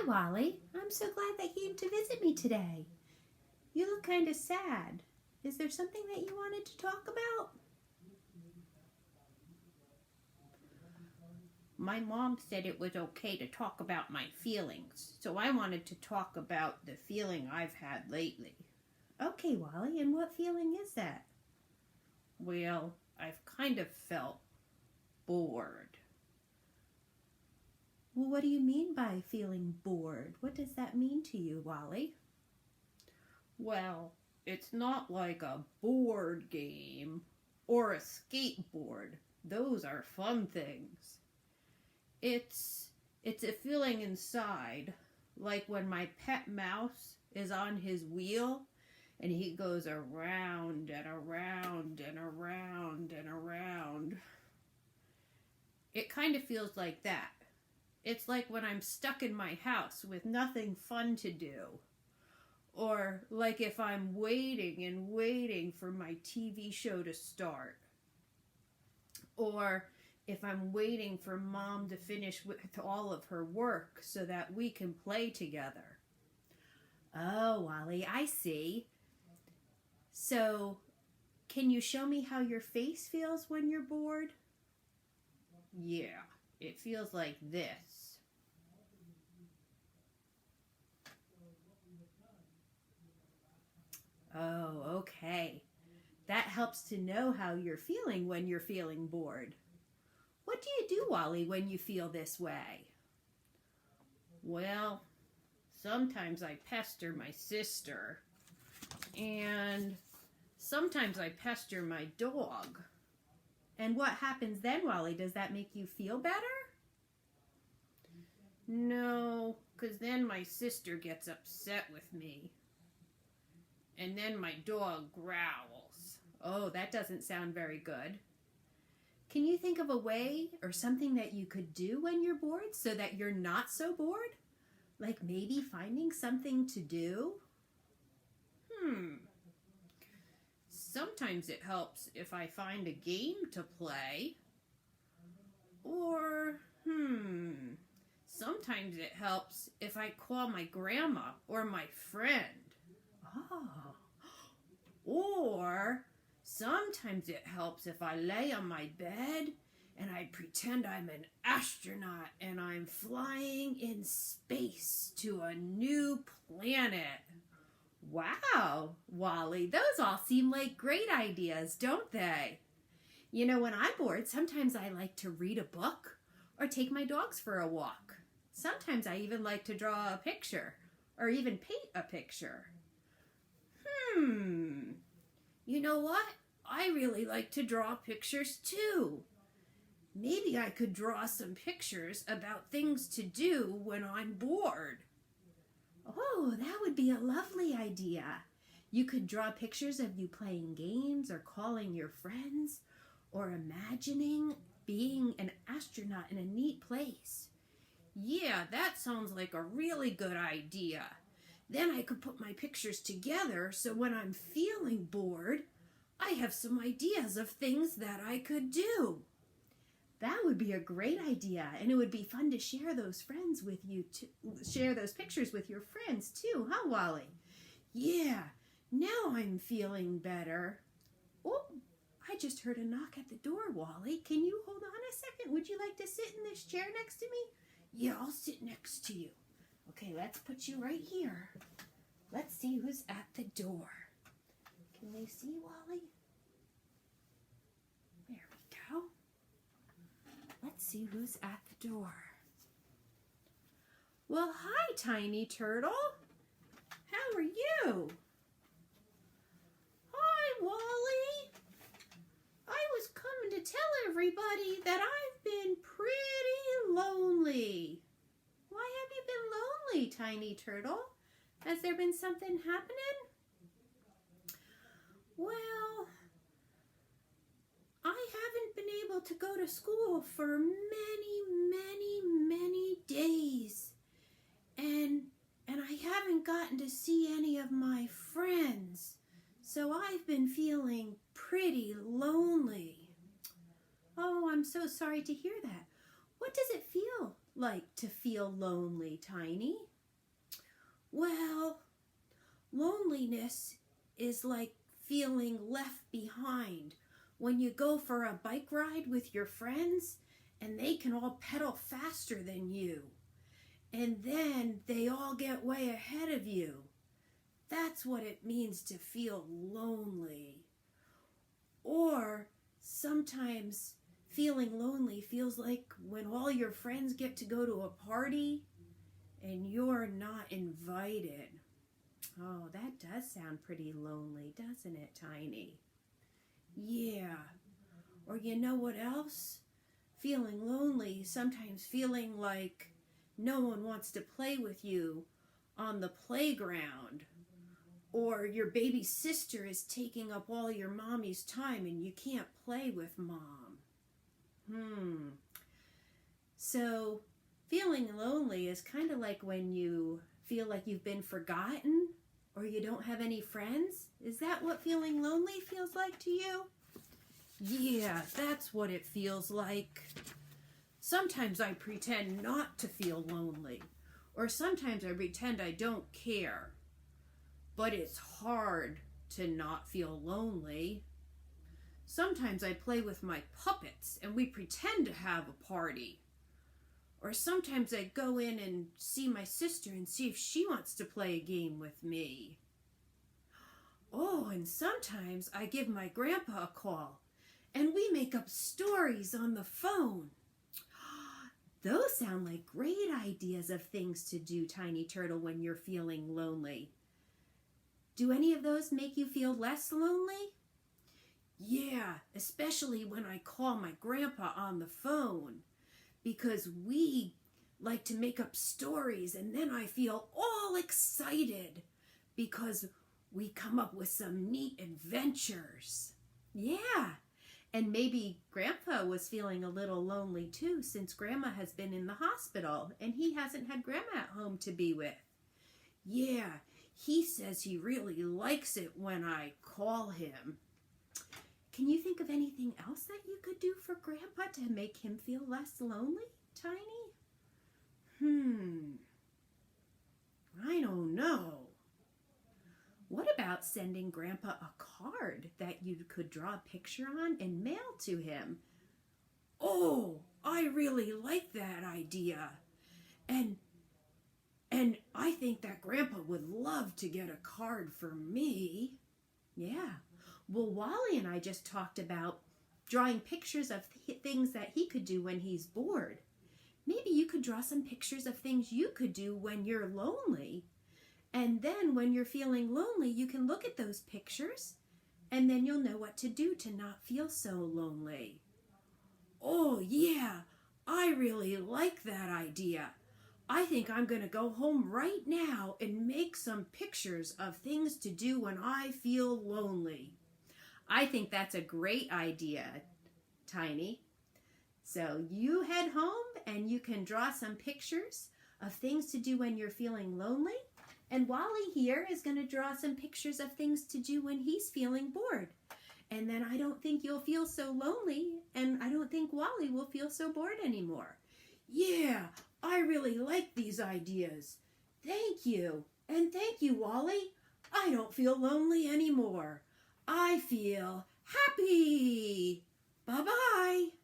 Hi, Wally. I'm so glad that you came to visit me today. You look kind of sad. Is there something that you wanted to talk about? My mom said it was okay to talk about my feelings, so I wanted to talk about the feeling I've had lately. Okay, Wally, and what feeling is that? Well, I've kind of felt bored. Well, what do you mean by feeling bored? What does that mean to you, Wally? Well, it's not like a board game or a skateboard. Those are fun things. It's a feeling inside, like when my pet mouse is on his wheel and he goes around and around and around and around. It kind of feels like that. It's like when I'm stuck in my house with nothing fun to do. Or like if I'm waiting and waiting for my TV show to start. Or if I'm waiting for Mom to finish with all of her work so that we can play together. Oh, Wally, I see. So, can you show me how your face feels when you're bored? Yeah, it feels like this. Oh, okay. That helps to know how you're feeling when you're feeling bored. What do you do, Wally, when you feel this way? Well, sometimes I pester my sister, and sometimes I pester my dog. And what happens then, Wally? Does that make you feel better? No, because then my sister gets upset with me. And then my dog growls. Oh, that doesn't sound very good. Can you think of a way or something that you could do when you're bored so that you're not so bored? Like maybe finding something to do? Sometimes it helps if I find a game to play. Or, sometimes it helps if I call my grandma or my friend. Oh. Or sometimes it helps if I lay on my bed and I pretend I'm an astronaut and I'm flying in space to a new planet. Wow, Wally, those all seem like great ideas, don't they? You know, when I'm bored, sometimes I like to read a book or take my dogs for a walk. Sometimes I even like to draw a picture or even paint a picture. You know what? I really like to draw pictures too. Maybe I could draw some pictures about things to do when I'm bored. Oh, that would be a lovely idea. You could draw pictures of you playing games or calling your friends or imagining being an astronaut in a neat place. Yeah, that sounds like a really good idea. Then I could put my pictures together so when I'm feeling bored, I have some ideas of things that I could do. That would be a great idea, and it would be fun to share those friends with you too. Share those pictures with your friends too, huh, Wally? Yeah, now I'm feeling better. Oh, I just heard a knock at the door, Wally. Can you hold on a second? Would you like to sit in this chair next to me? Yeah, I'll sit next to you. Okay, let's put you right here. Let's see who's at the door. Can they see, Wally? There we go. Let's see who's at the door. Well, hi, Tiny Turtle. How are you? Hi, Wally. I was coming to tell everybody that I've been pretty lonely. Why have you been lonely, Tiny Turtle? Has there been something happening? Well, I haven't been able to go to school for many days. And I haven't gotten to see any of my friends. So I've been feeling pretty lonely. Oh, I'm so sorry to hear that. What does it feel like to feel lonely, Tiny? Well, loneliness is like feeling left behind when you go for a bike ride with your friends and they can all pedal faster than you. And then they all get way ahead of you. That's what it means to feel lonely. Or sometimes feeling lonely feels like when all your friends get to go to a party and you're not invited. Oh, that does sound pretty lonely, doesn't it, Tiny? Yeah. Or you know what else? Feeling lonely, sometimes feeling like no one wants to play with you on the playground. Or your baby sister is taking up all your mommy's time and you can't play with mom. So, feeling lonely is kind of like when you feel like you've been forgotten or you don't have any friends. Is that what feeling lonely feels like to you? Yeah, that's what it feels like. Sometimes I pretend not to feel lonely, or sometimes I pretend I don't care. But it's hard to not feel lonely. Sometimes I play with my puppets and we pretend to have a party. Or sometimes I go in and see my sister and see if she wants to play a game with me. Oh, and sometimes I give my grandpa a call and we make up stories on the phone. Those sound like great ideas of things to do, Tiny Turtle, when you're feeling lonely. Do any of those make you feel less lonely? Yeah, especially when I call my grandpa on the phone, because we like to make up stories and then I feel all excited because we come up with some neat adventures. Yeah, and maybe Grandpa was feeling a little lonely too since Grandma has been in the hospital and he hasn't had Grandma at home to be with. Yeah, he says he really likes it when I call him. Can you think of anything else that you could do for Grandpa to make him feel less lonely, Tiny? I don't know. What about sending Grandpa a card that you could draw a picture on and mail to him? Oh, I really like that idea. And I think that Grandpa would love to get a card for me. Yeah. Well, Wally and I just talked about drawing pictures of things that he could do when he's bored. Maybe you could draw some pictures of things you could do when you're lonely. And then when you're feeling lonely, you can look at those pictures and then you'll know what to do to not feel so lonely. Oh, yeah, I really like that idea. I think I'm going to go home right now and make some pictures of things to do when I feel lonely. I think that's a great idea, Tiny. So you head home and you can draw some pictures of things to do when you're feeling lonely. And Wally here is going to draw some pictures of things to do when he's feeling bored. And then I don't think you'll feel so lonely, and I don't think Wally will feel so bored anymore. Yeah, I really like these ideas. Thank you. And thank you, Wally. I don't feel lonely anymore. I feel happy. Bye-bye.